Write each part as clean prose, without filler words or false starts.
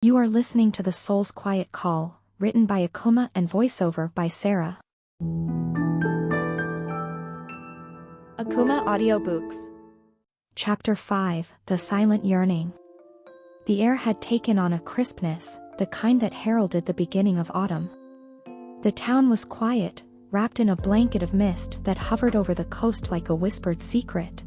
You are listening to The Soul's Quiet Call, written by Akumah and voiceover by Sara. Akumah Audiobooks. Chapter 5, The Silent Yearning. The air had taken on a crispness, the kind that heralded the beginning of autumn. The town was quiet, wrapped in a blanket of mist that hovered over the coast like a whispered secret.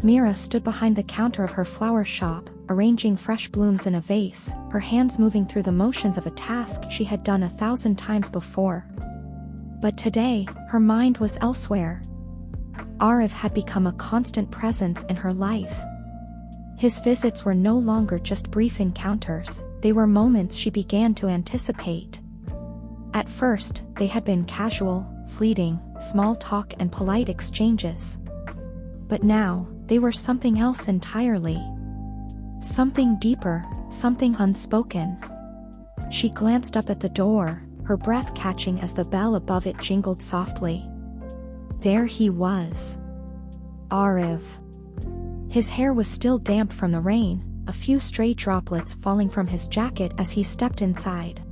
Meera stood behind the counter of her flower shop, arranging fresh blooms in a vase, her hands moving through the motions of a task she had done 1,000 times before. But today, her mind was elsewhere. Aarav had become a constant presence in her life. His visits were no longer just brief encounters, they were moments she began to anticipate. At first, they had been casual, fleeting, small talk and polite exchanges. But now, they were something else entirely. Something deeper, something unspoken. She glanced up at the door, her breath catching as the bell above it jingled softly. There he was. Aarav. His hair was still damp from the rain, a few stray droplets falling from his jacket as he stepped inside.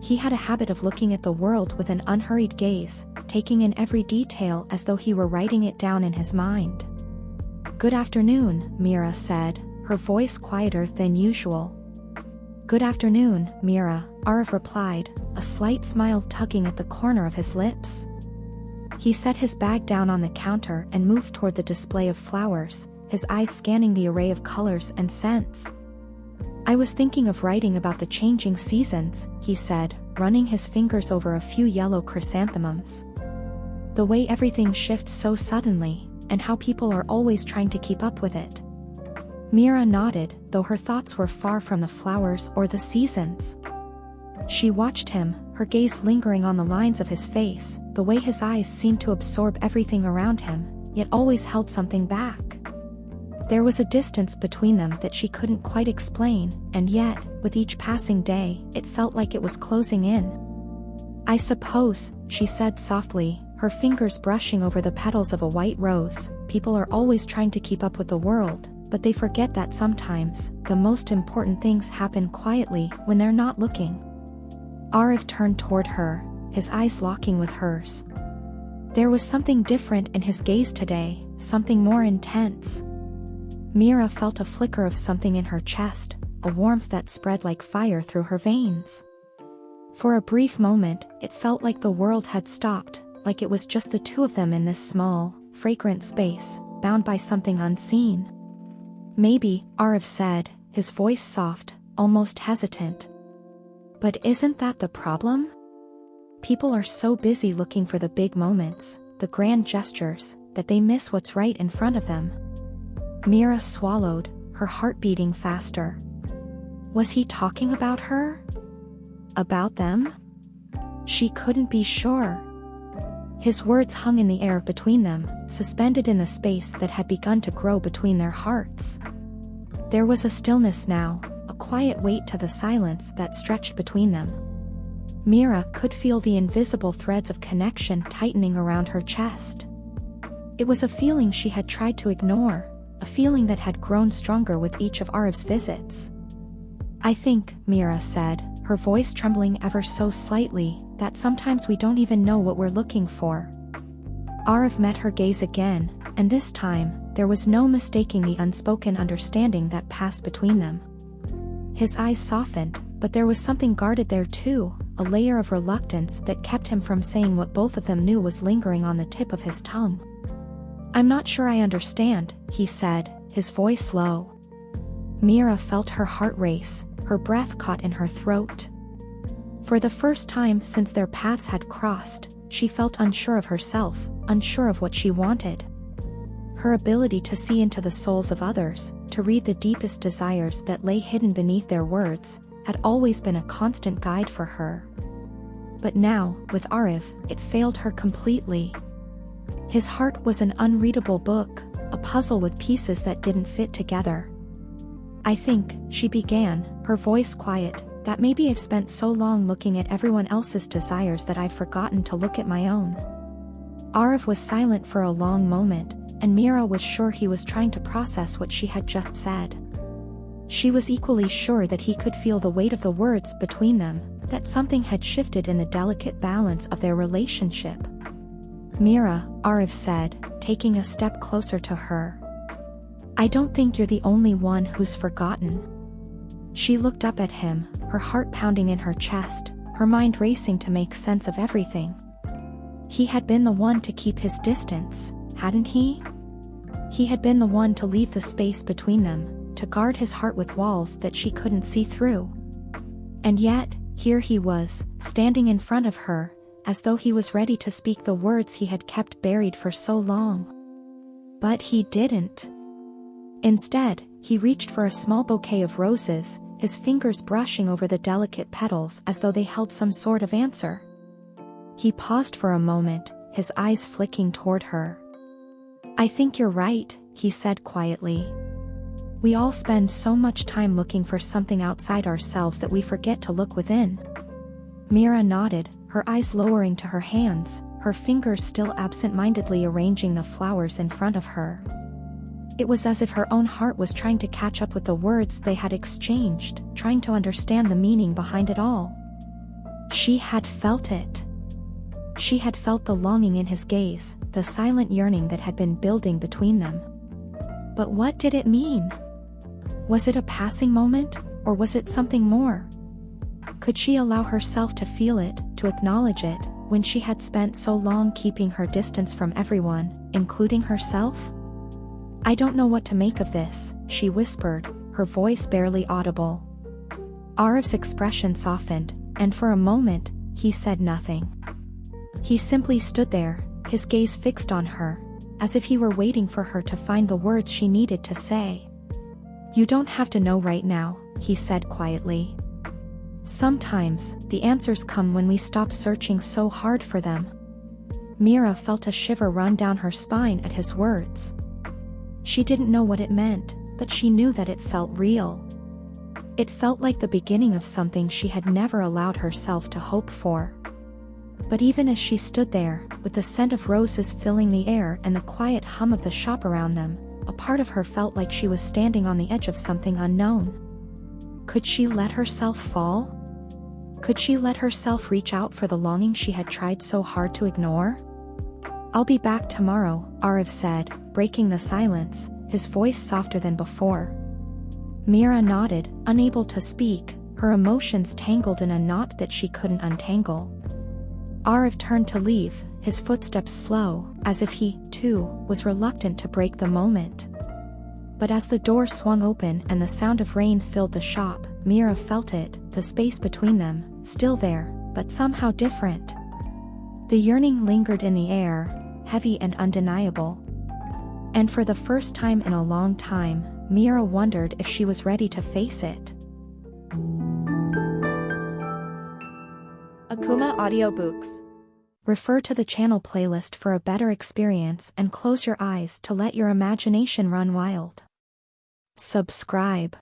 He had a habit of looking at the world with an unhurried gaze, taking in every detail as though he were writing it down in his mind. "Good afternoon," Meera said, her voice quieter than usual. "Good afternoon, Meera," Aarav replied, a slight smile tugging at the corner of his lips. He set his bag down on the counter and moved toward the display of flowers, his eyes scanning the array of colors and scents. "I was thinking of writing about the changing seasons," he said, running his fingers over a few yellow chrysanthemums. "The way everything shifts so suddenly, and how people are always trying to keep up with it." Meera nodded, though her thoughts were far from the flowers or the seasons. She watched him, her gaze lingering on the lines of his face, the way his eyes seemed to absorb everything around him, yet always held something back. There was a distance between them that she couldn't quite explain, and yet, with each passing day, it felt like it was closing in. "I suppose," she said softly, her fingers brushing over the petals of a white rose, "people are always trying to keep up with the world, but they forget that sometimes, the most important things happen quietly when they're not looking." Aarav turned toward her, his eyes locking with hers. There was something different in his gaze today, something more intense. Meera felt a flicker of something in her chest, a warmth that spread like fire through her veins. For a brief moment, it felt like the world had stopped, like it was just the two of them in this small, fragrant space, bound by something unseen. "Maybe," Aarav said, his voice soft, almost hesitant. "But isn't that the problem? People are so busy looking for the big moments, the grand gestures, that they miss what's right in front of them." Meera swallowed, her heart beating faster. Was he talking about her? About them? She couldn't be sure. His words hung in the air between them, suspended in the space that had begun to grow between their hearts. There was a stillness now, a quiet weight to the silence that stretched between them. Meera could feel the invisible threads of connection tightening around her chest. It was a feeling she had tried to ignore, a feeling that had grown stronger with each of Aarav's visits. "I think," Meera said, her voice trembling ever so slightly, "that sometimes we don't even know what we're looking for." Aarav met her gaze again, and this time, there was no mistaking the unspoken understanding that passed between them. His eyes softened, but there was something guarded there too, a layer of reluctance that kept him from saying what both of them knew was lingering on the tip of his tongue. "I'm not sure I understand," he said, his voice low. Meera felt her heart race, her breath caught in her throat. For the first time since their paths had crossed, she felt unsure of herself, unsure of what she wanted. Her ability to see into the souls of others, to read the deepest desires that lay hidden beneath their words, had always been a constant guide for her. But now, with Aarav, it failed her completely. His heart was an unreadable book, a puzzle with pieces that didn't fit together. "I think," she began, her voice quiet, "that maybe I've spent so long looking at everyone else's desires that I've forgotten to look at my own." Aarav was silent for a long moment, and Meera was sure he was trying to process what she had just said. She was equally sure that he could feel the weight of the words between them, that something had shifted in the delicate balance of their relationship. "Meera," Aarav said, taking a step closer to her. "I don't think you're the only one who's forgotten." She looked up at him, her heart pounding in her chest, her mind racing to make sense of everything. He had been the one to keep his distance, hadn't he? He had been the one to leave the space between them, to guard his heart with walls that she couldn't see through. And yet, here he was, standing in front of her, as though he was ready to speak the words he had kept buried for so long. But he didn't. Instead, he reached for a small bouquet of roses, his fingers brushing over the delicate petals as though they held some sort of answer. He paused for a moment, his eyes flicking toward her. "I think you're right," he said quietly. "We all spend so much time looking for something outside ourselves that we forget to look within." Meera nodded, her eyes lowering to her hands, her fingers still absent-mindedly arranging the flowers in front of her. It was as if her own heart was trying to catch up with the words they had exchanged, trying to understand the meaning behind it all. She had felt it. She had felt the longing in his gaze, the silent yearning that had been building between them. But what did it mean? Was it a passing moment, or was it something more? Could she allow herself to feel it, to acknowledge it, when she had spent so long keeping her distance from everyone, including herself? "I don't know what to make of this," she whispered, her voice barely audible. Aarav's expression softened, and for a moment, he said nothing. He simply stood there, his gaze fixed on her, as if he were waiting for her to find the words she needed to say. "You don't have to know right now," he said quietly. "Sometimes, the answers come when we stop searching so hard for them." Meera felt a shiver run down her spine at his words. She didn't know what it meant, but she knew that it felt real. It felt like the beginning of something she had never allowed herself to hope for. But even as she stood there, with the scent of roses filling the air and the quiet hum of the shop around them, a part of her felt like she was standing on the edge of something unknown. Could she let herself fall? Could she let herself reach out for the longing she had tried so hard to ignore? "I'll be back tomorrow," Aarav said, breaking the silence, his voice softer than before. Meera nodded, unable to speak, her emotions tangled in a knot that she couldn't untangle. Aarav turned to leave, his footsteps slow, as if he, too, was reluctant to break the moment. But as the door swung open and the sound of rain filled the shop, Meera felt it, the space between them, still there, but somehow different. The yearning lingered in the air, heavy and undeniable. And for the first time in a long time, Meera wondered if she was ready to face it. Akumah Audiobooks. Refer to the channel playlist for a better experience and close your eyes to let your imagination run wild. Subscribe.